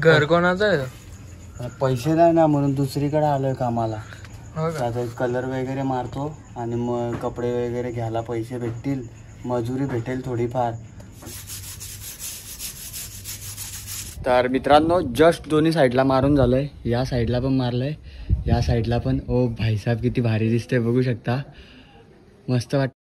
घर कोणाचं आहे? पैसे नाही ना म्हणून दुसरीकडे आलोय कामाला. हो का? आता कलर वगैरे मारतो आणि मग कपडे वगैरे घ्यायला पैसे भेटतील, मजुरी भेटेल थोडीफार. तर मित्रांनो जस्ट दोन्ही साईडला मारून झालंय. या साईडला पण मारलंय, या साईडला पण. ओ भाईसाहेब किती भारी दिसते बघू शकता, मस्त वाटत.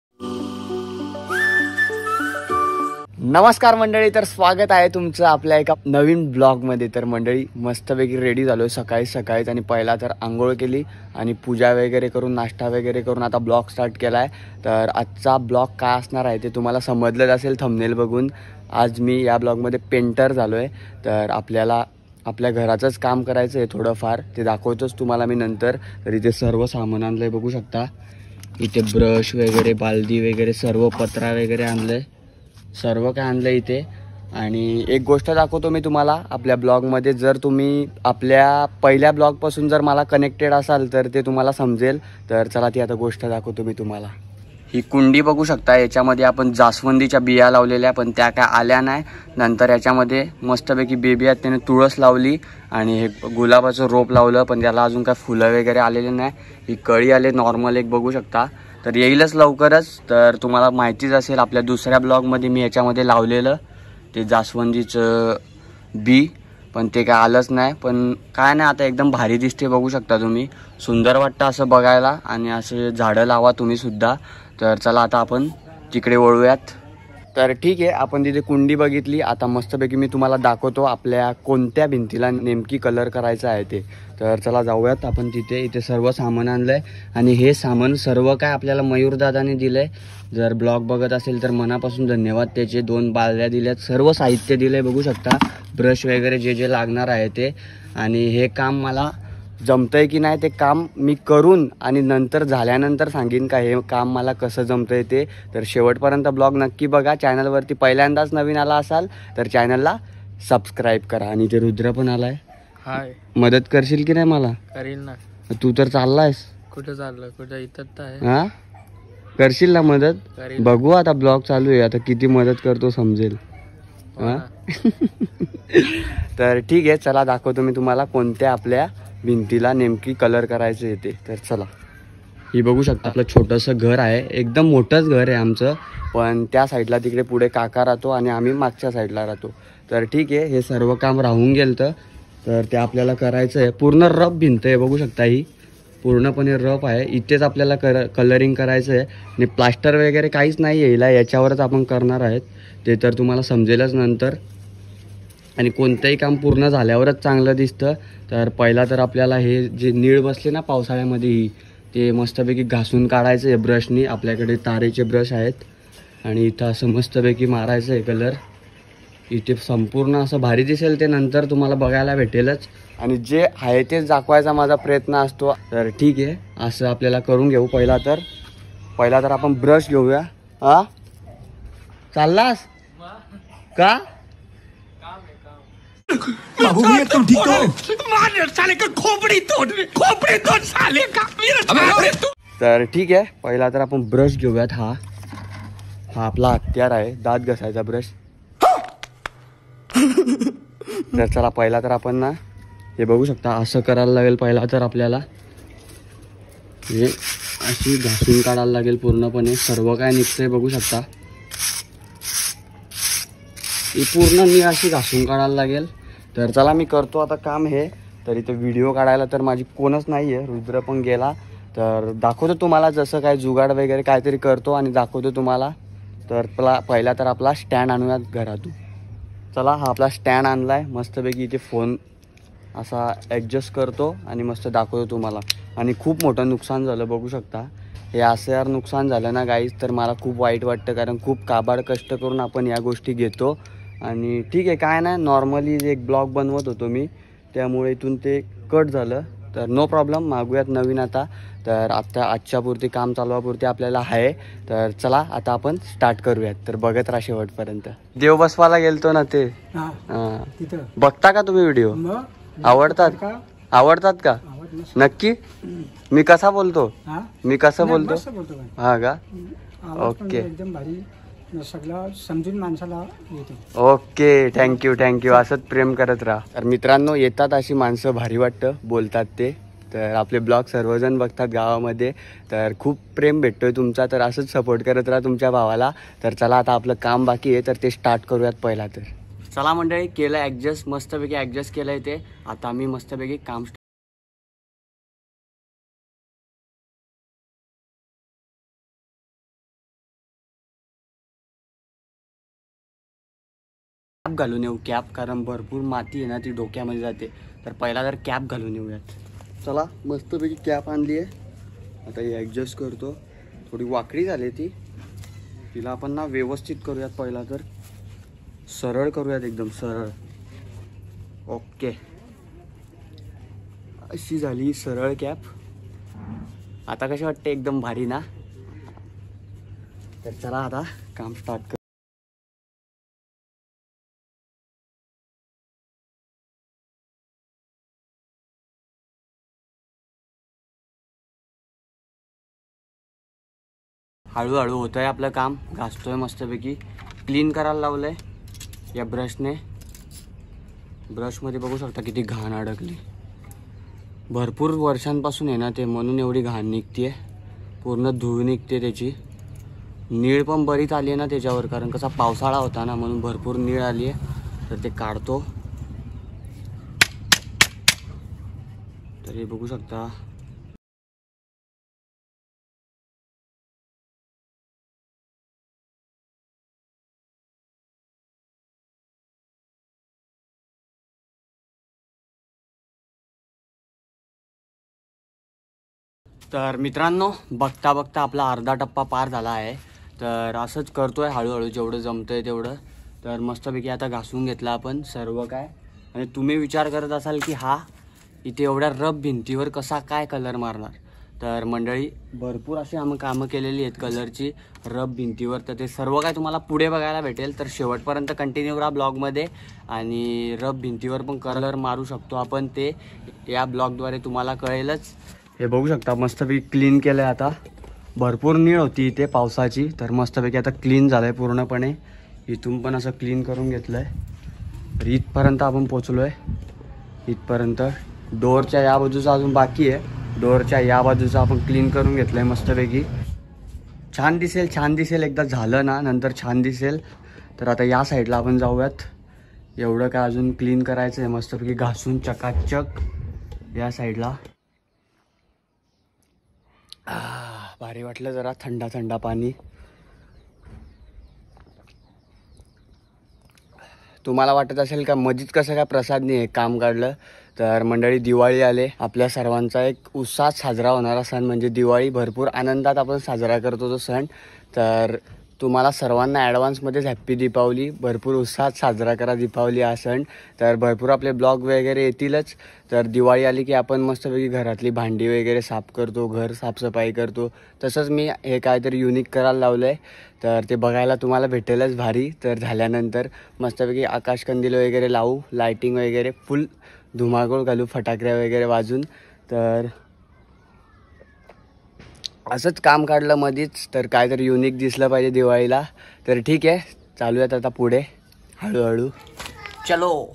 नमस्कार मंडळी, तर स्वागत आहे तुमचं आपल्या एका नवीन ब्लॉगमध्ये. तर मंडळी मस्तपैकी रेडी झालो सकाळीच आणि पहिला तर आंघोळ केली आणि पूजा वगैरे करून नाश्ता वगैरे करून आता ब्लॉग स्टार्ट केला आहे. तर आजचा ब्लॉग काय असणार आहे ते तुम्हाला समजलंच असेल थंबनेल बघून. आज मी या ब्लॉगमध्ये पेंटर झालो आहे. तर आपल्याला आपल्या घराचंच काम करायचं आहे थोडंफार, ते दाखवतोच तुम्हाला मी नंतर. तर इथे सर्व सामान आणलं आहे बघू शकता. इथे ब्रश वगैरे, बालदी वगैरे, सर्व पत्रा वगैरे आणलं आहे, सर्व काय आणलं इथे. आणि एक गोष्ट दाखवतो मी तुम्हाला आपल्या ब्लॉगमध्ये. जर तुम्ही आपल्या पहिल्या ब्लॉगपासून जर मला कनेक्टेड असाल तर ते तुम्हाला समजेल. तर चला ती आता गोष्ट दाखवतो मी तुम्हाला. ही कुंडी बघू शकता, याच्यामध्ये आपण जास्वंदीच्या बिया लावलेल्या, पण त्या काय आल्या नाही. नंतर याच्यामध्ये मस्तपैकी बेबी आहेत, त्याने तुळस लावली आणि हे गुलाबाचं रोप लावलं, पण त्याला अजून काय फुलं वगैरे आलेले नाही. ही कळी आले नॉर्मल एक बघू शकता. तर येईलच लवकरच. तर तुम्हाला माहितीच असेल आपल्या दुसऱ्या ब्लॉगमध्ये मी याच्यामध्ये लावलेलं ते जास्वंदीचं बी, पण ते काय आलंच नाही. पण काय नाही, आता एकदम भारी दिसते बघू शकता तुम्ही, सुंदर वाटतं असं बघायला. आणि असे झाडं लावा तुम्ही सुद्धा. तर चला आता आपण तिकडे वळूयात. तर ठीक आहे, आपण तिथे कुंडी बघितली. आता मस्तपैकी मी तुम्हाला दाखवतो आपल्या कोणत्या भिंतीला नेमकी कलर करायचा आहे ते. तर चला जाऊयात आपण तिथे. इथे सर्व सामान आणलंय आणि हे सामान सर्व काय आपल्याला मयूरदादाने दिलंय. जर ब्लॉग बघत असेल तर मनापासून धन्यवाद. त्याचे 2 बादल्या दिल्यात, सर्व साहित्य दिलंय बघू शकता, ब्रश वगैरे जे जे लागणार आहे ते. आणि हे काम मला जमतंय की नाही ते काम मी करून आणि नंतर झाल्यानंतर सांगेन का हे काम मला कसं जमतंय ते. तर शेवटपर्यंत ब्लॉग नक्की बघा. चॅनलवरती पहिल्यांदाच नवीन आला असाल तर चॅनलला सबस्क्राईब करा. आणि ते रुद्र पण आलाय. हाय, मदत करशील की नाही मला? करील ना. तू तर चाललायस कुठं चाललं? कुठं इथं आहे. हा, करशील ना मदत? करील. बघू आता ब्लॉग चालू आहे, आता किती मदत करतो समजेल. हा तर ठीक आहे, चला दाखवतो मी तुम्हाला कोणत्या आपल्या भिंतीला नेमकी कलर करायचं येते. तर चला. ही बघू शकता आपलं छोटंसं घर आहे, एकदम मोठंच घर आहे आमचं. पण त्या साईडला तिकडे पुढे काका राहतो आणि आम्ही मागच्या साईडला राहतो. तर ठीक आहे, हे सर्व काम राहून गेलं तर ते आपल्याला करायचं आहे. पूर्ण रफ भिंत आहे बघू शकता, ही पूर्णपणे रफ आहे. इथेच आपल्याला कलरिंग करायचं आहे आणि प्लास्टर वगैरे काहीच नाही आहे हिला, याच्यावरच आपण करणार आहेत. ते तर तुम्हाला समजेलच नंतर. आणि कोणतंही काम पूर्ण झाल्यावरच चांगलं दिसतं. तर पहिला तर आपल्याला हे जे नीळ बसले ना पावसाळ्यामध्ये, ही ते मस्तपैकी घासून काढायचं आहे ब्रशनी. आपल्याकडे तारेचे ब्रश आहेत आणि इथं असं मस्तपैकी मारायचं आहे कलर. इथे संपूर्ण असं भारी दिसेल, ते नंतर तुम्हाला बघायला भेटेलच. आणि जे आहे तेच दाखवायचा माझा प्रयत्न असतो. तर ठीक आहे, असं आपल्याला करून घेऊ. पहिला तर आपण ब्रश घेऊया. हा, चाललास का? तर ठीक आहे, पहिला तर आपण ब्रश घेऊयात. हा आपला हत्यार आहे, दात घासायचा ब्रश. तर चला, पहिला तर आपण ना हे बघू शकता असं करायला लागेल. पहिला तर आपल्याला हे अशी घासून काढायला लागेल पूर्णपणे. सर्व काय निघतंय बघू शकता, ही पूर्ण मी अशी घासून काढायला लागेल. तर चला मी करतो आता काम हे. तर इथे व्हिडिओ काढायला तर माझी कोणच नाही आहे, रुद्र पण गेला. तर दाखवतो तुम्हाला जसं काय जुगाड वगैरे काहीतरी करतो आणि दाखवतो तुम्हाला. तर पहिला तर आपला स्टँड आणूयात घरातून. चला, हा आपला स्टँड आणला आहे मस्तपैकी. इथे फोन असा ॲडजस्ट करतो आणि मस्त दाखवतो तुम्हाला. आणि खूप मोठं नुकसान झालं बघू शकता. हे असं यार नुकसान झालं ना गाईज, तर मला खूप वाईट वाटतं. कारण खूप काबाड कष्ट करून आपण या गोष्टी घेतो. आणि ठीक आहे, काय नाही, नॉर्मली एक ब्लॉग बनवत होतो मी, त्यामुळे इथून ते कट झालं. तर नो प्रॉब्लेम, मागूयात नवीन आता. तर आता आजच्यापुरती काम चालवापुरती आपल्याला आहे. तर चला आता आपण स्टार्ट करूयात. तर बघत राहा शेवटपर्यंत. देव बसवायला गेलतो ना ते, बघता का तुम्ही व्हिडिओ? आवडतात का नक्की? मी कसा बोलतो? हा का? ओके. सगळं समजून माणसाला येतो. Okay, thank you. असंच प्रेम करत राहा. तर मित्रांनो, येतात अशी माणसं, भारी वाटतं, बोलतात ते. तर आपले ब्लॉग सर्वजण बघतात गावामध्ये, तर खूप प्रेम भेटतोय तुमचा. तर असंच सपोर्ट करत राहा तुमच्या भावाला. तर चला, आता आपलं काम बाकी आहे, तर ते स्टार्ट करूयात पहिला. तर चला मंडळी, केलं ॲडजस्ट, मस्तपैकी ॲडजस्ट केलं आहे ते. आता आम्ही मस्तपैकी काम कॅप घालून येऊ. कॅप, कारण भरपूर माती आहे ना, ती डोक्यामध्ये जाते. तर पहिला तर कॅप घालून येऊयात. चला, मस्तपैकी कॅप आणली आहे. आता ही ॲडजस्ट करतो. थोडी वाकडी झाली ती, तिला आपण ना व्यवस्थित करूयात. पहिला तर सरळ करूयात, एकदम सरळ. ओके, अशी झाली सरळ कॅप. आता कशी वाटते? एकदम भारी ना. तर चला, आता काम स्टार्ट कर. हळूहळू होतं आहे आपलं काम. घासतोय मस्तपैकी, क्लीन करायला लावलं आहे या ब्रशने. ब्रशमध्ये बघू शकता किती घाण अडकली. भरपूर वर्षांपासून आहे ना ते, म्हणून एवढी घाण निघते. पूर्ण धूळ निघते त्याची. नीळ पण बरीच आली आहे ना त्याच्यावर, कारण कसा पावसाळा होता ना, म्हणून भरपूर नीळ आली आहे. तर ते काढतो. तर हे बघू शकता. तर मित्रांनो, बघता बघता आपला अर्धा टप्पा पार झाला आहे. तर असंच करतोय हळूहळू, जेवढं जमतंय तेवढं. तर मस्तपैकी आता घासून घेतलं आपण सर्व काय. आणि तुम्ही विचार करत असाल की हा इथे एवढ्या रफ भिंतीवर कसा काय कलर मारणार. तर मंडळी, भरपूर अशी आम्ही कामं केलेली आहेत कलरची रफ भिंतीवर. तर ते सर्व काय तुम्हाला पुढे बघायला भेटेल. तर शेवटपर्यंत कंटिन्यू राहा ब्लॉगमध्ये. आणि रफ भिंतीवर पण कलर मारू शकतो आपण, ते या ब्लॉगद्वारे तुम्हाला कळेलच. हे बघू शकता, मस्तपैकी क्लीन केलं आहे आता. भरपूर नीळ होती इथे पावसाची, तर मस्तपैकी आता क्लीन झालं आहे पूर्णपणे. इथून पण असं क्लीन करून घेतलं आहे. तर इथपर्यंत आपण पोचलो आहे. इथपर्यंत डोअरच्या या बाजूचा अजून बाकी आहे. डोअरच्या या बाजूचं आपण क्लीन करून घेतलं आहे मस्तपैकी. छान दिसेल एकदा झालं ना, नंतर छान दिसेल. तर आता या साईडला आपण जाऊयात. एवढं काय अजून क्लीन करायचं आहे, मस्तपैकी घासून चकाचक या साईडला. भारी वाटलं जरा, थंडा थंडा पाणी. तुम्हाला वाटत असेल का मधीच कसं काय प्रसादने हे काम काढलं. तर मंडळी, दिवाळी आले. आपल्या सर्वांचा एक उत्साहात साजरा होणारा सण म्हणजे दिवाळी. भरपूर आनंदात आपण साजरा करतो तो सण. तर तुम्हाला सर्वांना ॲडव्हान्समध्येच हॅप्पी दीपावली. भरपूर उत्साहात साजरा करा दीपावली हा सण. तर भरपूर आपले ब्लॉग वगैरे येतीलच. तर दिवाळी आली की आपण मस्तपैकी घरातली भांडी वगैरे साफ करतो, घर साफसफाई करतो. तसंच मी हे काहीतरी युनिक करायला लावलं आहे. तर ते बघायला तुम्हाला भेटेलच भारी. तर झाल्यानंतर मस्तपैकी आकाशकंदील वगैरे लावू, लायटिंग वगैरे फुल धुमाकूळ घालू, फटाके वगैरे वाजून. तर असंच काम काढलं मधीच, तर काहीतरी युनिक दिसलं पाहिजे दिवाळीला. तर ठीक आहे, चालूयात आता पुढे हळूहळू. चलो.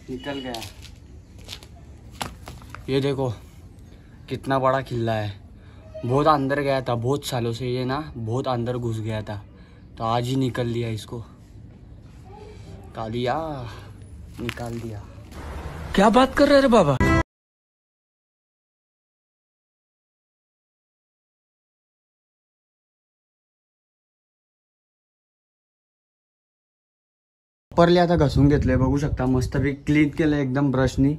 निकल गया. ये देखो कितना बड़ा किला है. बहुत अंदर गया था, बहुत सालों से ये ना बहुत अंदर घुस गया था. तो आज ही निकल लिया इसको. निकाल दिया. क्या बात कर रहे रे बाबा. वापरले आता घसून घेतलंय, बघू शकता मस्तपैकी क्लीन केलं एकदम ब्रशनी.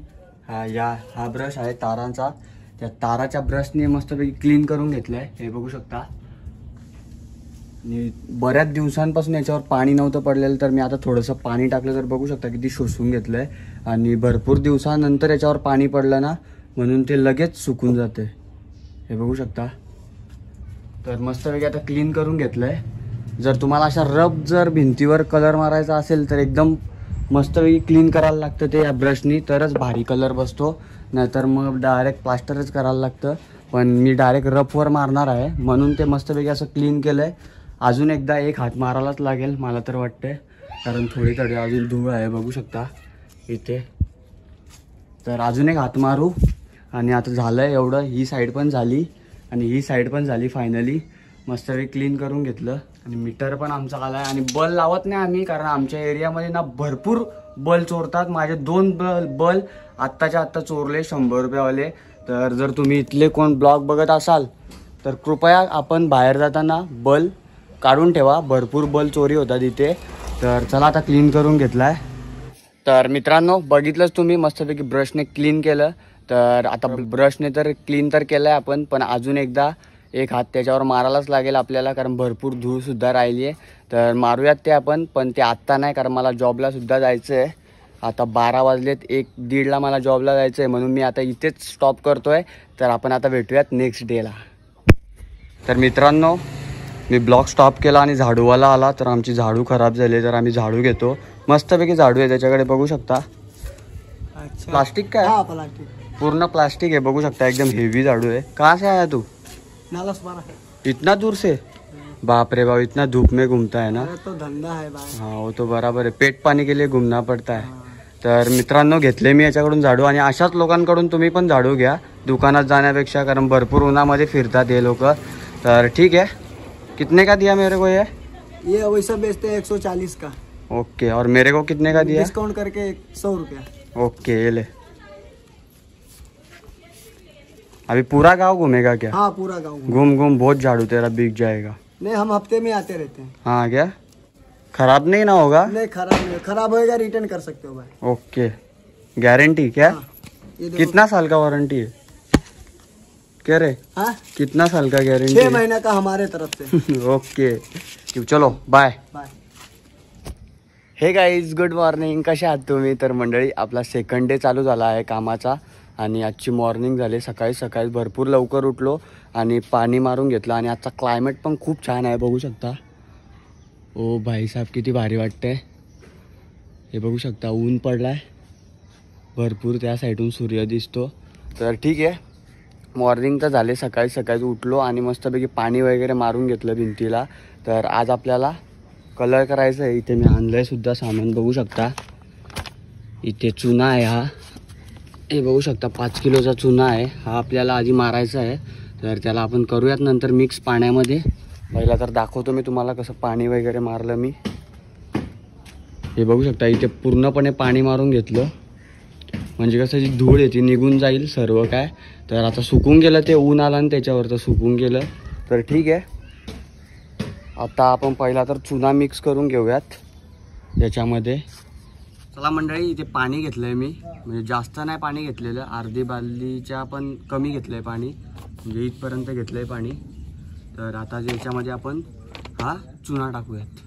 हा ब्रश आहे तारांचा. त्या ताराच्या ब्रशने मस्तपैकी क्लीन करून घेतलंय, हे बघू शकता. आणि बऱ्याच दिवसांपासून याच्यावर पाणी नव्हतं पडलेलं, तर मी आता थोडंसं पाणी टाकलं तर बघू शकता किती शोषून घेतलंय. आणि भरपूर दिवसानंतर याच्यावर पाणी पडलं ना, म्हणून ते लगेच सुकून जाते. हे बघू शकता. तर मस्तपैकी आता क्लीन करून घेतलंय. जर तुम्हाला अशा रब जर भिंतीवर कलर मारायचा असेल तर एकदम मस्तपैकी क्लीन करायला लागतं ते या ब्रशनी, तरच भारी कलर बसतो. नाहीतर मग डायरेक्ट प्लास्टरच करायला लागतं. पण मी डायरेक्ट रफवर मारणार आहे म्हणून ते मस्तपैकी असं क्लीन केलं आहे. अजून एकदा एक हात मारायलाच लागेल मला तर वाटतंय, कारण थोडी अजून धूळ आहे बघू शकता इथे. तर अजून एक हात मारू आणि आता झालं आहे एवढं. ही साईड पण झाली आणि ही साईड पण झाली फायनली. मस्तपैकी क्लीन करून घेतलं आणि मीटर पण आमचा आला आहे. आणि बल लावत नाही आम्ही, कारण आमच्या एरियामध्ये ना भरपूर बल चोरतात. माझे 2 बल आत्ताच्या आत्ता चोरले 100 रुपयावाले. तर जर तुम्ही इथले कोण ब्लॉग बघत असाल तर कृपया आपण बाहेर जाताना बल काढून ठेवा. भरपूर बल चोरी होतात इथे. तर चला आता क्लीन करून घेतला आहे. तर मित्रांनो बघितलंच तुम्ही मस्तपैकी ब्रशने क्लीन केलं. तर आता ब्रशने तर क्लीन तर केलं आहे आपण, पण अजून एकदा एक हात त्याच्यावर मारायलाच लागेल आपल्याला, कारण भरपूर धूळसुद्धा राहिली आहे. तर मारूयात ते आपण, पण ते आत्ता नाही, कारण मला जॉबला सुद्धा जायचं आहे. आता 12 वाजलेत, 1-1:30ला मला जॉबला जायचं आहे म्हणून मी आता इथेच स्टॉप करतो आहे. तर आपण आता भेटूयात नेक्स्ट डेला. तर मित्रांनो मी ब्लॉग स्टॉप केला आणि झाडूवाला आला. तर आमची झाडू खराब झाली, तर आम्ही झाडू घेतो. मस्तपैकी झाडू आहे, त्याच्याकडे बघू शकता. प्लास्टिक काय? हाँ प्लास्टिक, पूर्ण प्लास्टिक आहे बघू शकता. एकदम हेवी झाडू है. कहाँ से आया तू? नाला से बारा है। इतना दूर से? बाप रे बाप, इतना धूप में घूमता है ना. अरे तो धंदा है भाई. हाँ वो तो बराबर है, पेट पाणी के लिए घूमना पड़ता है. तर मित्रांनो घेतले मी याच्याकडून झाडू, आणि अशाच लोकांकडून तुम्ही पण झाडू घ्या दुकानात जाण्यापेक्षा, कारण भरपूर उन्हामध्ये फिरतात हे लोक. तर ठीक है, कितने का दिया मेरे को ये वैसा बेचते हैं 140 का. ओके, और मेरे को कितने का दिया? डिस्काउंट करके 100 रुपया. ओके ये ले. अभी पूरा गांव घूमेगा क्या? हाँ पूरा गाँव. घूम घूम बहुत झाड़ू तेरा बिक जाएगा. नहीं हम हफ्ते में आते रहते हैं. हाँ क्या खराब नहीं ना होगा? नहीं खराब नहीं, खराब होएगा रिटर्न कर सकते हो भाई. ओके, गारंटी क्या? हाँ, ये देखो. कितना साल का वारंटी है? क्या रे, हाँ कितना साल का गारंटी 6 महीना का हमारे तरफ से. ओके चलो बाय. बाय. हे गाईज गुड मॉर्निंग, कशा आहात तुम्ही? तर मंडळी आपला सेकंड डे चालू झाला आहे कामाचा, आणि आजची मॉर्निंग झाली. सकाळी भरपूर लवकर उठलो आणि पाणी मारून घेतलं. आणि आजचा क्लायमेट पण खूप छान आहे बघू शकता. ओ भाई साहब किती भारी वाटतंय. हे बघू शकता ऊन पडलाय भरपूर, त्या साईडून सूर्य दिसतो. तर ठीक आहे, मॉर्निंग तर झाले. सकाळी उठलो आणि मस्तपैकी पाणी वगैरे मारून घेतलं भिंतीला. तर आज आपल्याला कलर करायचं आहे. इथे मी आणलंय सुद्धा सामान बघू शकता. इथे चुना आहे, हा हे बघू शकता 5 किलोचा चुना आहे. हा आपल्याला आधी मारायचा आहे. तर त्याला आपण करूयात नंतर मिक्स पाण्यामध्ये. पहिला तर दाखवतो मी तुम्हाला कसं पाणी वगैरे मारलं मी. हे बघू शकता इथे पूर्णपणे पाणी मारून घेतलं, म्हणजे कसं जी धूळ आहे ती निघून जाईल सर्व काय. तर आता सुकून गेलं, ते ऊन आलं आणि त्याच्यावर तर सुकून गेलं. तर ठीक आहे, आता आपण पहिला तर चुना मिक्स करून घेऊयात याच्यामध्ये. चला मंडळी, इथे पाणी घेतलं आहे मी, म्हणजे जास्त नाही पाणी घेतलेलं, अर्धी बादलीच्या पण कमी घेतलं आहे पाणी, म्हणजे इथपर्यंत घेतलं आहे पाणी. तर आता याच्यामध्ये आपण हा चुना टाकूयात.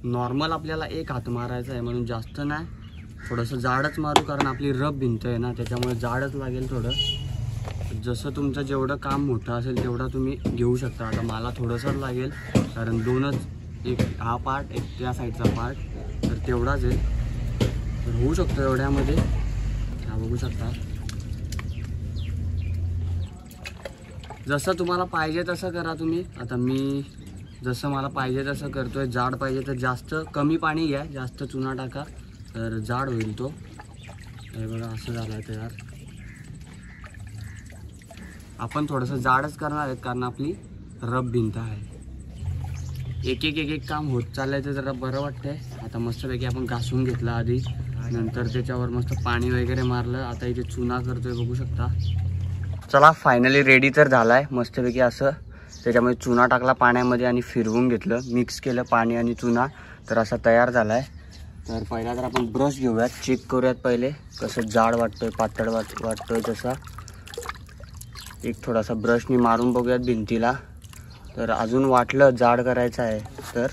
नॉर्मल आपल्याला एक हात मारायचा आहे म्हणून जास्त नाही, थोडंसं जाडच मारू, कारण आपली रब भिंत आहे ना त्याच्यामुळे जाडच लागेल थोडं. जसं तुमचं जेवढं काम मोठं असेल तेवढं तुम्ही घेऊ शकता. आता मला थोडंसंच लागेल, कारण 2च, एक हा पार्ट एक त्या साईडचा पार्ट, तर तेवढाच आहे. तर होऊ शकतं एवढ्यामध्ये. हा बघू शकता, जसं तुम्हाला पाहिजे तसं करा तुम्ही. आता मी जसं मला पाहिजे तसं करतोय. जाड पाहिजे तर जास्त, कमी पाणी घ्या, जास्त चुना टाका तर जाड होईल तो. हे बघा असं झालं आहे तयार. आपण थोडंसं जाडच करणार आहेत कारण आपली रब भिंत आहे. एक काम होत चाललंय तर जरा बरं वाटतंय. आता मस्तपैकी आपण घासून घेतला आधी, नंतर त्याच्यावर मस्त पाणी वगैरे मारलं. आता इथे चुना करतोय बघू शकता. चला फायनली रेडी तर झालाय मस्तपैकी असं. त्याच्यामध्ये चुना टाकला पाण्यामध्ये आणि फिरवून घेतलं, मिक्स केलं पाणी आणि चुना, तर असा तयार झालाय. तर पहिला तर आपण ब्रश घेऊयात, चेक करूयात पहिले कसं जाड वाटतोय पातळ वाटतोय तसा. एक थोडासा ब्रशनी मारून बघूयात भिंतीला. तर अजून वाटलं जाड करायचं आहे तर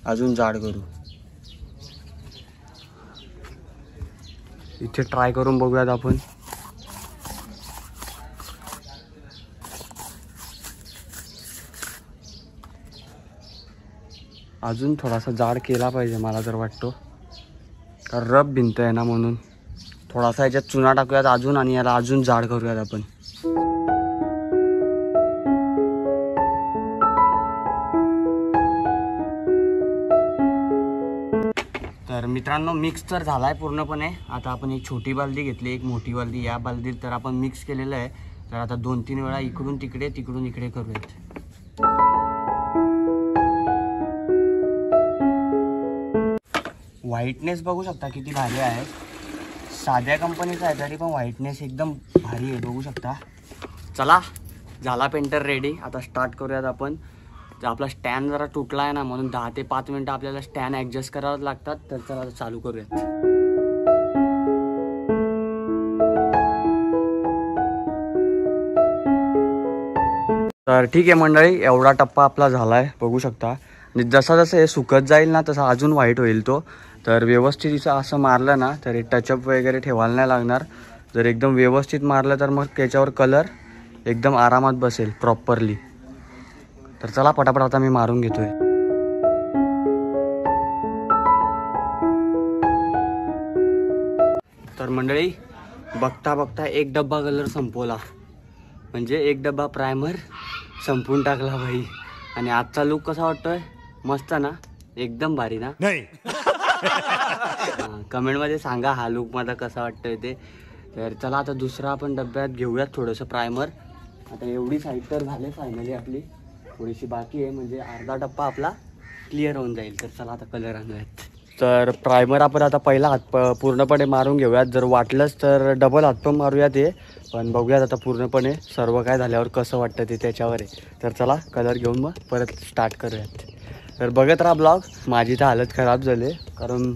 अजून जाड करू. इथे ट्राय करून बघूयात आपण. अजून थोडासा जाड केला पाहिजे मला तर वाटतो, कारण रफ भिंत आहे ना, म्हणून थोडासा याच्यात चुना टाकूयात अजून आणि याला अजून जाड करूयात आपण. तर मित्रांनो मिक्स तर झालाय पूर्णपणे. आता आपण एक छोटी बालदी घेतली, एक मोठी बालदी. या बालदीत तर आपण मिक्स केलेलं आहे. तर आता 2-3 वेळा इकडून तिकडे तिकडून इकडे करूयात. व्हाईटनेस बघू शकता किती भारी आहे. साध्या कंपनीचा आहे तरी पण व्हाईटनेस एकदम भारी आहे, बघू शकता. चला झाला पेंटर रेडी. आता स्टार्ट करूयात आपण. आपला स्टँड जरा तुटला आहे ना, म्हणून 10 ते 5 मिनटं आपल्याला स्टँड ॲडजस्ट करावं लागतात. तर चला चालू करूयात. तर ठीक आहे मंडळी, एवढा टप्पा आपला झाला आहे, बघू शकता. आणि जसं जसं हे सुकत जाईल ना तसं अजून व्हाईट होईल तो. तर व्यवस्थित असं मारलं ना तर हे टचअप वगैरे ठेवायला नाही लागणार. जर एकदम व्यवस्थित मारलं तर मग त्याच्यावर कलर एकदम आरामात बसेल प्रॉपरली. तर चला पटापट आता मी मारून घेतोय. तर मंडळी बघता बघता एक डब्बा कलर संपवला, म्हणजे एक डब्बा प्रायमर संपून टाकला भाई. आणि आजचा लुक कसा वाटतोय? मस्त ना, एकदम भारी ना? नाही कमेंटमध्ये सांगा हा लुक माझा कसा वाटतोय ते. तर चला आता दुसरा आपण डब्यात घेऊयात थोडंसं प्रायमर. आता एवढी साईड तर झाले फायनली आपली, थोडीशी बाकी आहे, म्हणजे अर्धा टप्पा आपला क्लिअर होऊन जाईल. तर चला आता कलर आणूयात. तर प्रायमर आपण आता पहिला हात पूर्णपणे मारून घेऊयात. जर वाटलंच तर डबल हात पण मारूयात ते, पण बघूयात आता पूर्णपणे सर्व काय झाल्यावर कसं वाटतं ते त्याच्यावर आहे. तर चला कलर घेऊन मग परत स्टार्ट करूयात. तर बघत राहा ब्लॉग. माझी तर हालत खराब झाली, कारण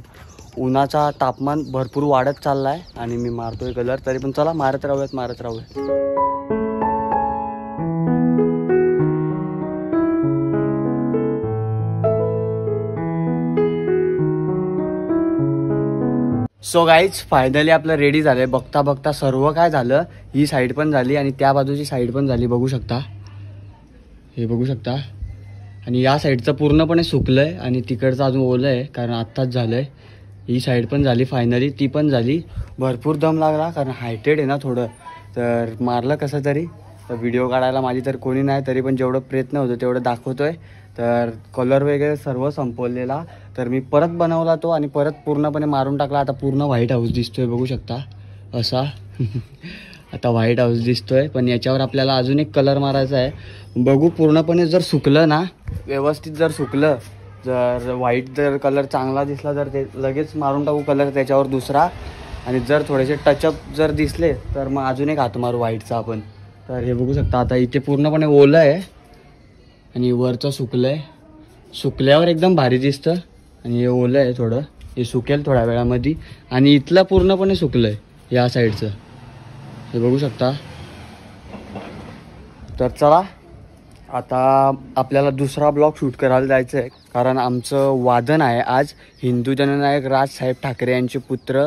उन्हाचा तापमान भरपूर वाढत चालला आहे आणि मी मारतोय कलर. तरी पण चला मारत राहूयात. सो गाईज फायनली आपलं रेडी झालंय. बघता बघता सर्व काय झालं, ही साईड पण झाली आणि त्या बाजूची साईड पण झाली, बघू शकता. हे बघू शकता. आणि या साईडचं पूर्णपणे सुकलंय आणि तिकडचं अजून ओलं आहे, कारण आत्ताच झालंय. ही साईड पण झाली फायनली, ती पण झाली. भरपूर दम लागला, कारण हायटेड आहे ना थोडं. तर मारलं कसं तरी. तर व्हिडिओ काढायला माझी तर कोणी नाही, तरी पण जेवढं प्रयत्न होतो तेवढं दाखवतोय. तर कलर वगैरे सर्व संपवलेला. तर मी परत बनवला तो आणि परत पूर्णपणे मारून टाकला. आता पूर्ण व्हाईट हाऊस दिसतोय, बघू शकता असा. आता व्हाईट हाऊस दिसतोय, पण याच्यावर आपल्याला अजून एक कलर मारायचा आहे. बघू पूर्णपणे जर सुकलं ना, व्यवस्थित जर सुकलं, जर व्हाईट जर कलर चांगला दिसला तर ते लगेच मारून टाकू कलर त्याच्यावर दुसरा. आणि जर थोडेसे टचअप जर दिसले तर मग अजून एक हात मारू व्हाईटचा आपण. तर हे बघू शकता. आता इथे पूर्णपणे ओलं आहे आणि वरचं सुकलं आहे. सुकल्यावर एकदम भारी दिसतं. आणि हे ओलं आहे थोडं, हे सुकेल थोड्या वेळामध्ये. आणि इथलं पूर्णपणे सुकलं आहे या साईडचं, हे बघू शकता. तर चला आता आपल्याला दुसरा ब्लॉग शूट करायला जायचं आहे, कारण आमचं वादन आहे आज. हिंदू जननायक राजसाहेब ठाकरे यांचे पुत्र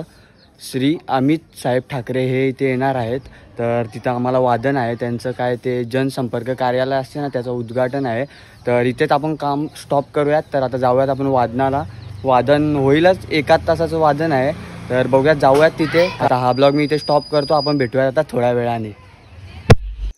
श्री अमित साहेब ठाकरे हे इथे येणार आहेत. तर तिथं आम्हाला वादन आहे त्यांचं, काय ते जनसंपर्क कार्यालय असते ना, त्याचं उद्घाटन आहे. तर इथेच आपण काम स्टॉप करूयात. तर आता जाऊयात आपण वादनाला. वादन होईलच, 1 तासाचं वादन आहे. तर बघूयात, जाऊयात तिथे. आता हा ब्लॉग मी इथे स्टॉप करतो, आपण भेटूयात आता थोड्या वेळाने.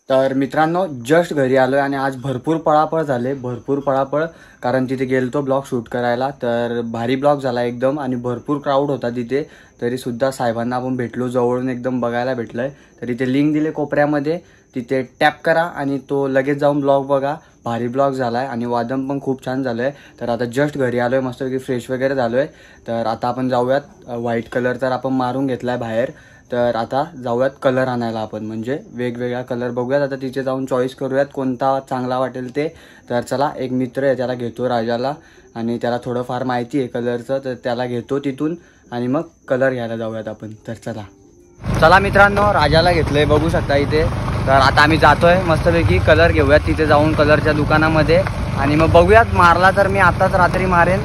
तर मित्रांनो जस्ट घरी आलो आहे आणि आज भरपूर पळापळ झाले, भरपूर पळापळ. कारण तिथे गेलतो ब्लॉग शूट करायला. तर भारी ब्लॉग झाला एकदम आणि भरपूर क्राऊड होता तिथे. तरीसुद्धा साहेबांना आपण भेटलो, जवळून एकदम बघायला भेटलं आहे. तर इथे लिंक दिले कोपऱ्यामध्ये, तिथे टॅप करा आणि तो लगेच जाऊन ब्लॉग बघा. भारी ब्लॉग झाला आहे आणि वादन पण खूप छान झालं आहे. तर आता जस्ट घरी आलो आहे, मस्तपैकी फ्रेश वगैरे झालो आहे. तर आता आपण जाऊयात. व्हाईट कलर तर आपण मारून घेतला आहे बाहेर. तर आता जाऊयात कलर आणायला आपण, म्हणजे वेगवेगळा कलर बघूयात. आता तिथे जाऊन चॉईस करूयात कोणता चांगला वाटेल ते. तर चला, एक मित्र आहे त्याला घेतो, राजाला, आणि त्याला थोडंफार माहिती आहे कलरचं. तर त्याला घेतो तिथून आणि मग कलर घ्यायला जाऊयात आपण. तर चला मित्रांनो, राजाला घेतलंय, बघू शकता इथे. तर आता आम्ही जातोय मस्तपैकी कलर घेऊयात तिथे जाऊन कलरच्या दुकानामध्ये. आणि मग बघूयात, मारला तर मी आताच रात्री मारेन.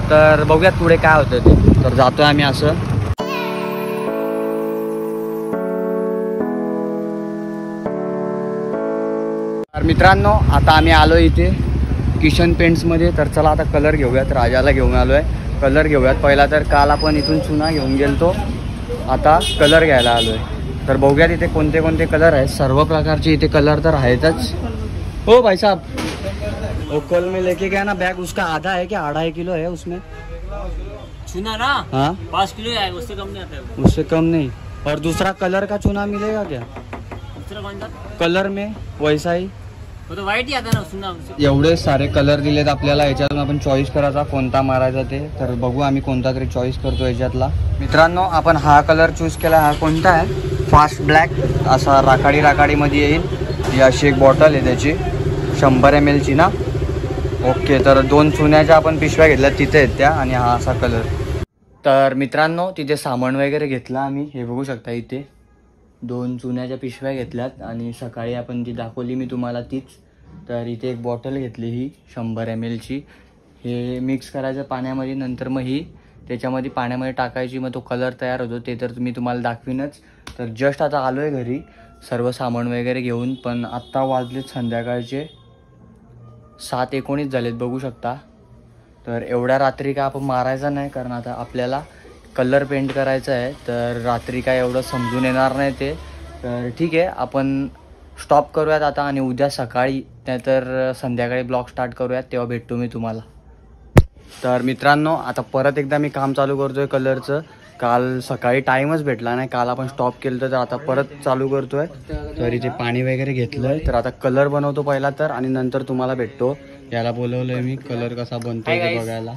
तर बघूयात पुढे काय होतं ते. तर जातोय आम्ही असं. मित्रांनो आता आम्ही आलो इथे किशन पेंट्समध्ये. तर चला आता कलर घेऊयात. राजाला घेऊन आलो आहे, कलर घेऊयात. पहिला तर काल आपण इथून चुना घेऊन गेलतो, आता कलर घ्यायला आलो आहे. तर बघूयात इथे कोणते कोणते कलर आहेत. सर्व प्रकारचे इथे कलर तर आहेतच. हो भाई साहब, वो कल में लेके गया ना बैग, उसका आधा है क्या 2.5 किलो है उसमें? चुना ना हाँ 5 किलो है, उससे कम नहीं आता है। उससे कम नहीं. और दूसरा कलर का चुना मिलेगा क्या दूसरा कौन सा? कलर में वैसा ही? वो तो व्हाइट ही आता है ना चुना उससे। एवढे सारे कलर दिलेत आपल्याला, याच्यातून आपण चॉईस करायचा कोणता मारायचा ते. तर बघू आम्ही कोणता तरी चॉईस करतो याच्यातला. मित्रांनो आपण हा कलर चूज केला. हा कोणता आहे? फास्ट ब्लॅक, असा राखाडी राखाडीमध्ये येईल. ही अशी एक बॉटल आहे त्याची 100 ml ची ना. ओके, तर 2 चुन्याच्या आपण पिशव्या घेतल्या तिथे आहेत त्या, आणि हा असा कलर. तर मित्रांनो तिथे सामान वगैरे घेतलं आम्ही. हे बघू शकता इथे 2 चुन्याच्या पिशव्या घेतल्यात, आणि सकाळी आपण जी दाखवली मी तुम्हाला तीच. तर इथे एक बॉटल घेतली ही 100 ml ची. हे मिक्स करायचं पाण्यामध्ये, नंतर मग ही त्याच्यामध्ये पाण्यामध्ये टाकायची, मग तो कलर तयार होतो. ते तर मी तुम्हाला दाखवीनच. तर जस्ट आता आलो आहे घरी सर्व सामान वगैरे घेऊन. पण आत्ता वाजलेत संध्याकाळचे 7:19 झालेत बघू शकता. तर एवढ्या रात्री काय आपण मारायचा नाही, कारण आता आपल्याला कलर पेंट करायचा आहे. तर रात्री काय एवढं समजून येणार नाही ते. तर ठीक आहे, आपण स्टॉप करूयात आता, आणि उद्या सकाळी नाहीतर संध्याकाळी ब्लॉग स्टार्ट करूयात, तेव्हा भेटतो मी तुम्हाला. तर मित्रांनो आता परत एकदा मी काम चालू करतोय कलरचं. काल सकाळी टाईमच भेटला नाही, काल आपण स्टॉप केलं तर आता परत चालू करतोय. तर इथे पाणी वगैरे घेतलंय. तर आता कलर बनवतो पहिला तर, आणि नंतर तुम्हाला भेटतो. याला बोलवलंय मी कलर कसा बनतोय ते बघायला.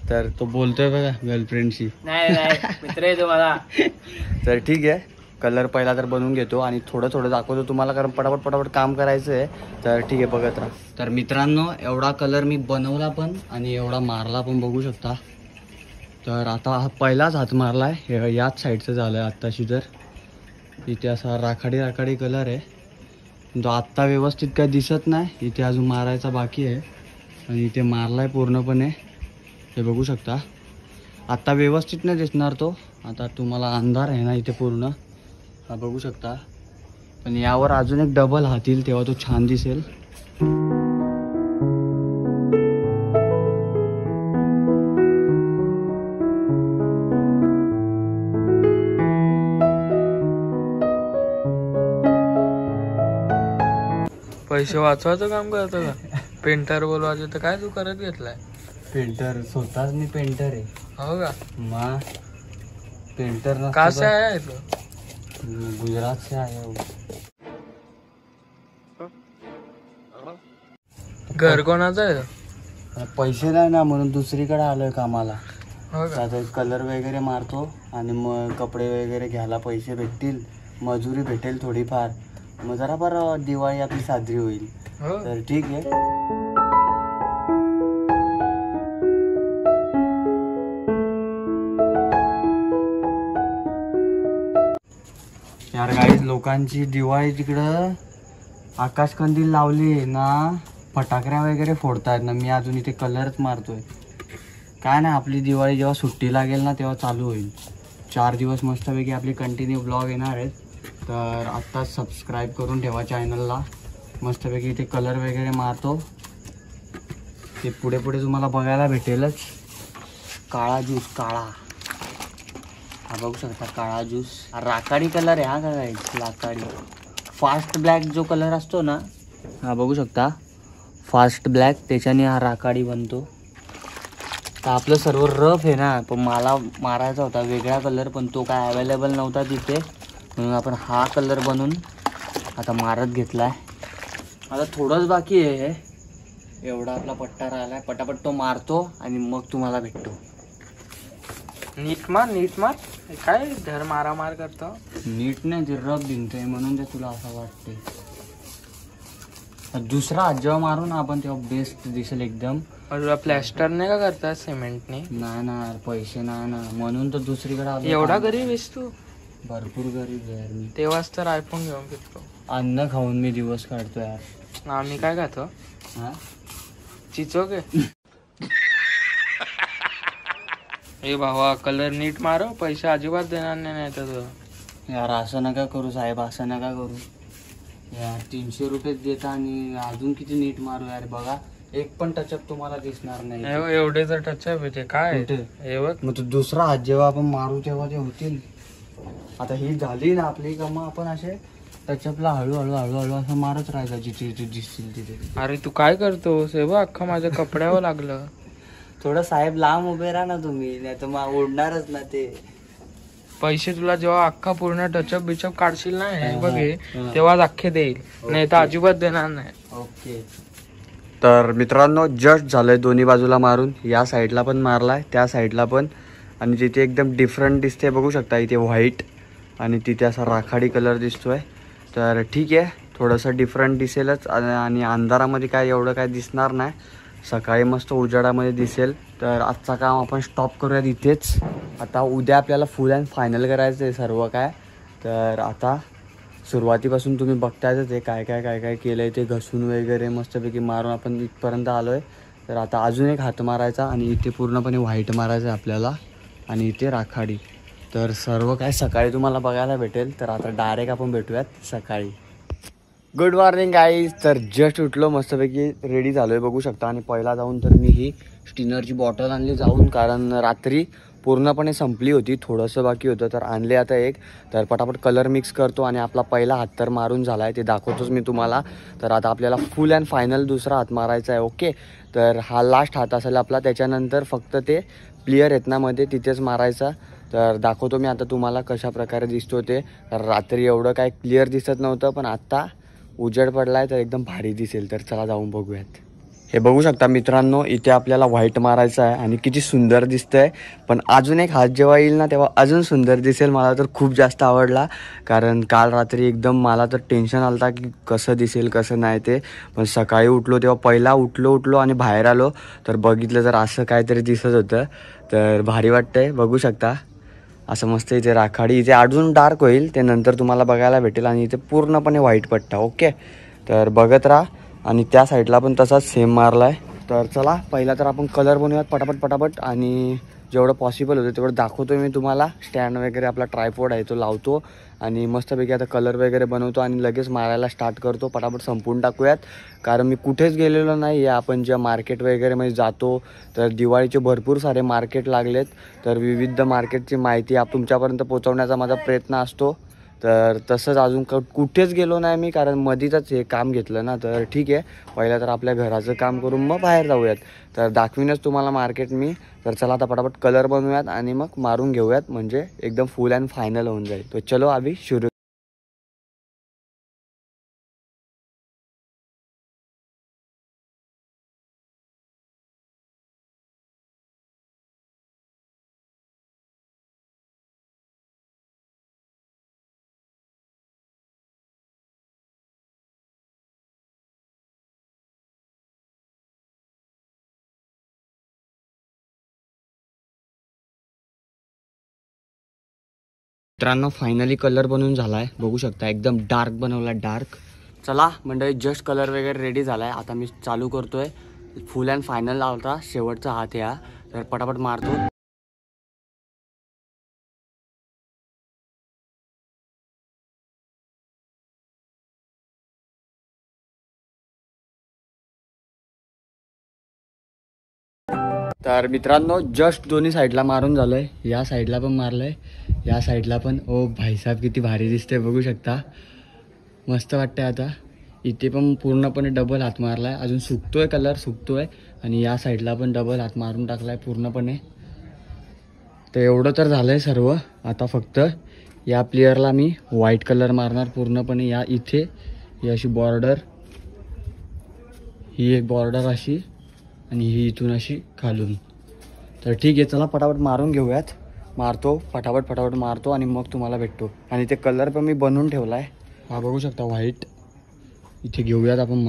तर तो बोलतोय बघा गर्लफ्रेंडशी. नाही नाही मित्र आहे तो मला. तर ठीक आहे, कलर पहिला तर बनवून घेतो आणि थोडं थोडं दाखवतो तुम्हाला, कारण पटापट पटापट काम करायचं आहे. तर ठीक आहे, बघत राहा. तर मित्रांनो एवढा कलर मी बनवला पण, आणि एवढा मारला पण बघू शकता. तर आता हा पहिलाच हात मारला आहे, याच साईडचं झालं आहे आत्ताशी. तर इथे असा राखाडी राखाडी कलर आहे, तो आत्ता व्यवस्थित काय दिसत नाही. इथे अजून मारायचा बाकी आहे, आणि इथे मारला आहे पूर्णपणे. हे बघू शकता, आत्ता व्यवस्थित नाही दिसणार तो. आता तुम्हाला अंधार आहे ना इथे पूर्ण, हा बघू शकता. पण यावर अजून एक डबल हात येईल, तेव्हा तो छान दिसेल. पैसे वाचवायचं काम करतो का? पेंटर बोलवायचं तर काय तू करत घेतलाय? पेंटर स्वतःच मी पेंटर आहे. हो का? मा पेंटर ना कहाँ से आया है तू? गुजरात से आया हूँ. घर कोणाचं आहे? पैसे नाही ना, म्हणून दुसरीकडे आलोय कामाला. हो का? आता कलर वगैरे मारतो, आणि मग कपडे वगैरे घ्यायला पैसे भेटतील, मजुरी भेटेल थोडीफार, मग जरा बरं दिवाळी आपली साजरी होईल. हो. तर ठीक आहे. यार गाईज, लोकांची दिवाळी तिकडं आकाशकंदील लावली ना, फटाकड्या वगैरे फोडतायत ना, मी अजून इथे कलरच मारतोय. काय नाही, आपली दिवाळी जेव्हा सुट्टी लागेल ना तेव्हा चालू होईल. 4 दिवस मस्तपैकी आपली कंटिन्यू ब्लॉग येणार आहेत. तर आत्ताच सबस्क्राईब करून ठेवा चॅनलला. मस्तपैकी इथे कलर वगैरे मारतो, ते पुढे पुढे तुम्हाला बघायला भेटेलच. काळा ज्यूस, काळा, हा बघू शकता काळा ज्यूस. राखाडी कलर आहे हा, काय लाकाडी. फास्ट ब्लॅक जो कलर असतो ना, हा बघू शकता फास्ट ब्लॅक, त्याच्याने हा राखाडी बनतो. तर आपलं सर्व रफ आहे ना, पण मला मारायचा होता वेगळा कलर, पण तो काय अवेलेबल नव्हता तिथे, म्हणून आपण हा कलर बनवून आता मारत घेतला आहे. आता थोडंच बाकी आहे, एवढा आपला पट्टा राहिला आहे. पटापट तो मारतो आणि मग तुम्हाला भेटतो. नीट मार, नीट मार. काय धर मारामार करतो? नीट नाही, ते रफ भिंतोय म्हणून ते तुला असं वाटते. दुसरा हात जेव्हा मारू ना आपण तेव्हा बेस्ट दिसेल एकदम. तुला प्लॅस्टर नाही का करता सिमेंटने? नाही ना, पैसे नाही ना, म्हणून तर दुसरीकडे आलो. एवढा गरीब आहेस तू? भरपूर गरीब आहे यार मी. तेव्हाच तर आयफोन घेऊन फिरतो. अन्न खाऊन मी दिवस काढतो यार. आम्ही काय खातो? हा, चिचोक आहे. ए भावा, कलर नीट मारो, पैसे अजिबात देणार नाही तर. यार असं नका करू साहेब, असं नका करू. यार 300 रुपये देता आणि अजून किती नीट मारू यार. बघा एक पण टचअप तुम्हाला दिसणार नाही. एवढे जर टचअप आहे ते काय कुठे? हे बघ. मग तो दुसरा हात जेव्हा आपण मारू तेव्हा ते होतील. आता ही झाली ना आपली का मग आपण असे टचअपला हळूहळू हळूहळू असं मारत राहायचं जिथे जिथे दिसतील तिथे. अरे तू काय करतोस हे बघ अख्खा माझ्या कपड्यावर लागलं. थोडं साहेब लांब उभे राहा ना तुम्ही, नाही तर मग उडणारच ना ते. पैसे तुला जेव्हा अख्खा पूर्ण टचअप बिचअप काढशील ना हे बघ हे, तेव्हाच अख्खे देईल, नाही तर अजिबात देणार नाही. ओके. तर मित्रांनो जस्ट झालंय दोन्ही बाजूला मारून. या साईडला पण मारलाय, त्या साईडला पण. आणि तिथे एकदम डिफरंट दिसते बघू शकता. इथे व्हाईट आणि तिथे असा राखाडी कलर दिसतोय. तर ठीक आहे, थोडंसं डिफरंट दिसेलच आणि अंधारामध्ये काय एवढं काय दिसणार नाही. सकाळी मस्त उजाडामध्ये दिसेल. तर आजचा काम आपण स्टॉप करूयात इथेच. आता उद्या आपल्याला फुल अँड फायनल करायचं आहे सर्व काय. तर आता सुरुवातीपासून तुम्ही बघतायच ते काय काय काय काय केलं आहे ते. घसून वगैरे मस्तपैकी मारून आपण इथपर्यंत आलो आहे. तर आता अजून एक हात मारायचा आणि इथे पूर्णपणे व्हाईट मारायचं आहे आपल्याला आणि इथे राखाडी. तर सर्व काय सकाळी तुम्हाला बघायला भेटेल. तर आता डायरेक्ट आपण भेटूयात सकाळी. Good morning guys. तर जस्ट उठलो, मस्तपैकी रेडी झालो आहे बघू शकता. आणि पहिला जाऊन तर मी ही स्टिनरची बॉटल आणली जाऊन, कारण रात्री पूर्णपणे संपली होती, थोडंसं बाकी होतं. तर आणले आता एक. तर पटापट कलर मिक्स करतो आणि आपला पहिला हात तर मारून झाला आहे, ते दाखवतोच मी तुम्हाला. तर आता आपल्याला फुल अँड फायनल दुसरा हात मारायचा आहे. ओके. तर हा लास्ट हात असेल आपला, त्याच्यानंतर फक्त ते प्लेयर आहेत ना मध्ये तिथेच मारायचा. तर दाखवतो मी आता तुम्हाला कशा प्रकारे दिसतो ते. तर रात्री एवढं काय क्लिअर दिसत नव्हतं, पण आत्ता उजेड पडलाय तर एकदम भारी दिसेल. तर चला जाऊन बघूयात. हे बघू शकता मित्रांनो, इथे आपल्याला व्हाईट मारायचं आहे आणि किती सुंदर दिसतंय. पण अजून एक हात जेव्हा येईल ना तेव्हा अजून सुंदर दिसेल. मला तर खूप जास्त आवडला, कारण काल रात्री एकदम मला तर टेन्शन आलता की कसं दिसेल कसं नाही ते. पण सकाळी उठलो तेव्हा पहिला उठलो आणि बाहेर आलो तर बघितलं तर असं काहीतरी दिसत होतं. तर भारी वाटतंय बघू शकता. असं मस्त इथे राखाडी, इथे अजून डार्क होईल ते नंतर तुम्हाला बघायला भेटेल. आणि इथे पूर्णपणे व्हाईट पट्टा. ओके. तर बघत राहा. आणि त्या साईडला पण तसाच सेम मारला आहे. तर चला पहिला तर आपण कलर बनवूयात पटापट आणि जेवढं पॉसिबल होतं तेवढं दाखवतो मी तुम्हाला. स्टँड वगैरे आपला ट्रायपॉड आहे तो लावतो आणि मस्तपैकी आता कलर वगैरे बनवतो आणि लगेच मारायला स्टार्ट करतो. पटापट संपवून टाकूयात, कारण मी कुठेच गेलेलो नाही आहे. आपण ज्या मार्केट वगैरेमध्ये जातो तर दिवाळीचे भरपूर सारे मार्केट लागलेत. तर विविध मार्केटची माहिती तुमच्यापर्यंत पोहोचवण्याचा माझा प्रयत्न असतो. तर तसंच अजून कुठेच गेलो नाही मी, कारण मधीतच हे काम घेतलं ना. तर ठीक आहे, पहिलं तर आपल्या घराचं काम करून मग बाहेर जाऊयात. तर दाखवीनच तुम्हाला मार्केट मी. तर चला आता पटापट कलर बनवूयात आणि मग मारून घेऊयात, म्हणजे एकदम फुल अँड फायनल होऊन जाईल. तो चलो अभी शुरू. मित्रांनो फायनली कलर बनवून झाला आहे बघू शकता. एकदम डार्क बनवला, डार्क. चला मंडळी, जस्ट कलर वगैरे रेडी झाला आहे. आता मी चालू करतोय. फुल अँड फायनल लावता शेवटचा हात या. तर पटापट मारतो. तर मित्रांनो जस्ट दोन्ही साईडला मारून झालंय. या साईडला पण मारलंय, या साईडला पण. ओ भाईसाहेब किती भारी दिसतंय बघू शकता. मस्त वाटतंय. आता इथे पण पूर्णपणे डबल हात मारलाय, अजून सुकतोय, कलर सुकतोय. आणि या साईडला पण डबल हात मारून टाकलाय पूर्णपणे. तर एवढं तर झालंय सर्व. आता फक्त या प्लेयरला मी व्हाईट कलर मारणार पूर्णपणे. या इथे ही अशी बॉर्डर, ही एक बॉर्डर अशी आणि ही इथून अशी खालून. तर ठीक आहे, चला पटापट मारून घेऊयात. मारतो फटाफट मारतो आणि मग तुम्हाला भेटतो. आणि ते कलर पण मी बनवून ठेवला आहे, हा बघू शकता व्हाईट. इथे घेऊयात आपण.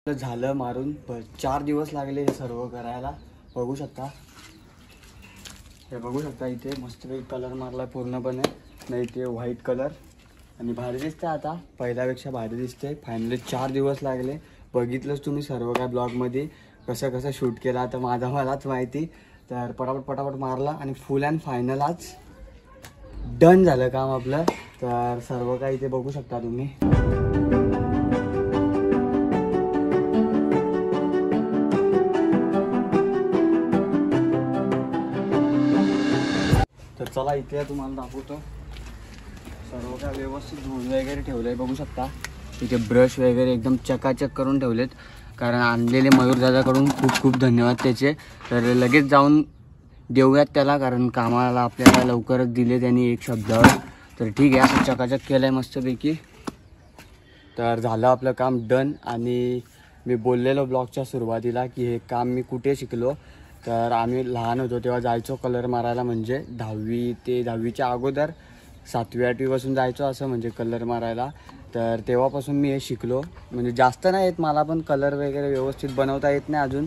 झालं मारून 4 दिवस लागले हे सर्व करायला. बघू शकता, हे बघू शकता इथे मस्तपैकी कलर मारला पूर्णपणे. नाही इथे व्हाईट कलर आणि भारी दिसते, आता पहिल्यापेक्षा भारी दिसते. फायनली 4 दिवस लागले. बघितलंच तुम्ही सर्व काय ब्लॉगमध्ये कसं कसं शूट केला, आता मलाच माहिती. तर पटापट मारला आणि फुल अँड फायनल आज डन झालं काम आपलं. तर सर्व काय इथे बघू शकता तुम्ही. तर चला इथे तुम्हाला दाखवतो. सर्व काय व्यवस्थित धुवून वगैरे ठेवलं आहे, बघू शकता. इथे ब्रश वगैरे एकदम चकाचक करून ठेवलेत, कारण आणलेले मयूर दादाकडून खूप खूप धन्यवाद त्याचे. तर लगेच जाऊन देऊयात त्याला, कारण कामाला आपल्याला लवकरच दिले त्यांनी एक शब्दावर. तर ठीक आहे, असं चकाचक केलं आहे मस्तपैकी. तर झालं आपलं काम डन. आणि मी बोललेलो ब्लॉगच्या सुरुवातीला की हे काम मी कुठे शिकलो. तर आम्ही लहान होतो तेव्हा जायचो कलर मारायला, म्हणजे 10वी ते 10वीच्या अगोदर 7वी 8वीपासून जायचो असं, म्हणजे कलर मारायला. तर तेव्हापासून मी हे शिकलो. म्हणजे जास्त नाही येत मला पण कलर वगैरे व्यवस्थित बनवता येत नाही अजून,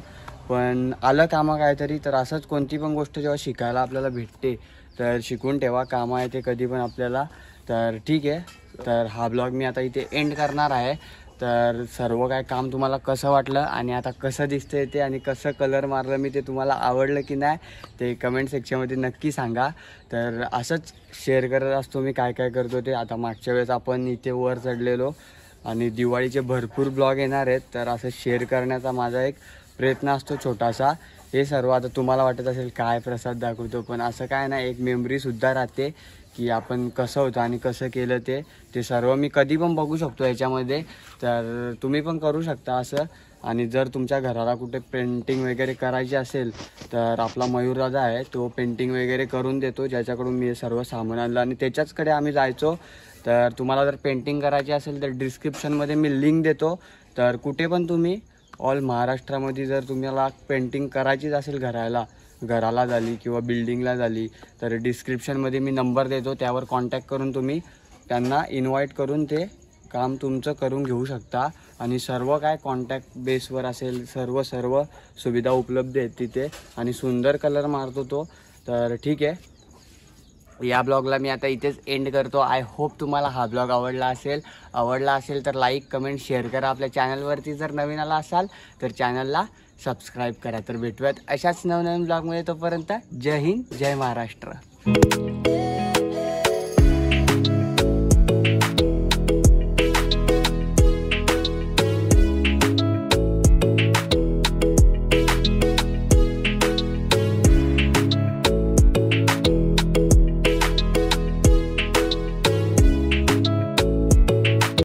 पण आलं कामं काहीतरी. तर असंच कोणती पण गोष्ट जेव्हा शिकायला आपल्याला भेटते तर शिकून ठेवा, कामं येते कधी पण आपल्याला. तर ठीक आहे, तर हा ब्लॉग मी आता इथे एंड करणार आहे. तर सर्व काय काम तुम्हाला कसं वाटलं आणि आता कसं दिसतंय ते आणि कसं कलर मारलं मी ते तुम्हाला आवडलं की नाही ते कमेंट सेक्शनमध्ये नक्की सांगा. तर असंच शेअर करत असतो मी काय काय करतो ते. आता मागच्या वेळेस आपण इथे वर चढलेलो आणि दिवाळीचे भरपूर ब्लॉग येणार आहेत, तर असं शेअर करण्याचा माझा एक प्रयत्न असतो छोटासा. हे सर्व आता तुम्हाला वाटत असेल काय प्रसाद दाखवतो, पण असं काय नाही, एक मेमरीसुद्धा राहते की आपण कसं होतं आणि कसं केलं ते सर्व मी कधी पण बघू शकतो याच्यामध्ये. तर तुम्ही पण करू शकता असं. आणि जर तुमच्या घराला कुठे पेंटिंग वगैरे करायची असेल तर आपला मयूर दादा आहे, तो पेंटिंग वगैरे करून देतो, ज्याच्याकडून मी हे सर्व सामान आणलं आणि त्याच्याचकडे आम्ही जायचो. तर तुम्हाला जर पेंटिंग करायची असेल तर डिस्क्रिप्शनमध्ये मी लिंक देतो. तर कुठे पण तुम्ही ऑल महाराष्ट्रामध्ये जर तुम्हाला पेंटिंग करायचीच असेल घराला झाली किंवा बिल्डिंगला झाली तर डिस्क्रिप्शनमध्ये मी नंबर देतो, त्यावर कॉन्टॅक्ट करून तुम्ही त्यांना इन्व्हाइट करून ते काम तुमचं करून घेऊ शकता. आणि सर्व काय कॉन्टॅक्ट बेसवर असेल, सर्व सुविधा उपलब्ध आहेत तिथे आणि सुंदर कलर मारतो तो. तर ठीक आहे, या ब्लॉगला मी आता इथेच एंड करतो. आय होप तुम्हाला हा ब्लॉग आवडला असेल तर लाईक कमेंट शेअर करा. आपल्या चॅनलवरती जर नवीन आला असाल तर चॅनलला सबस्क्राईब करा. तर भेटूयात अशाच नवनवीन ब्लॉगमध्ये. तोपर्यंत जय हिंद, जय महाराष्ट्र.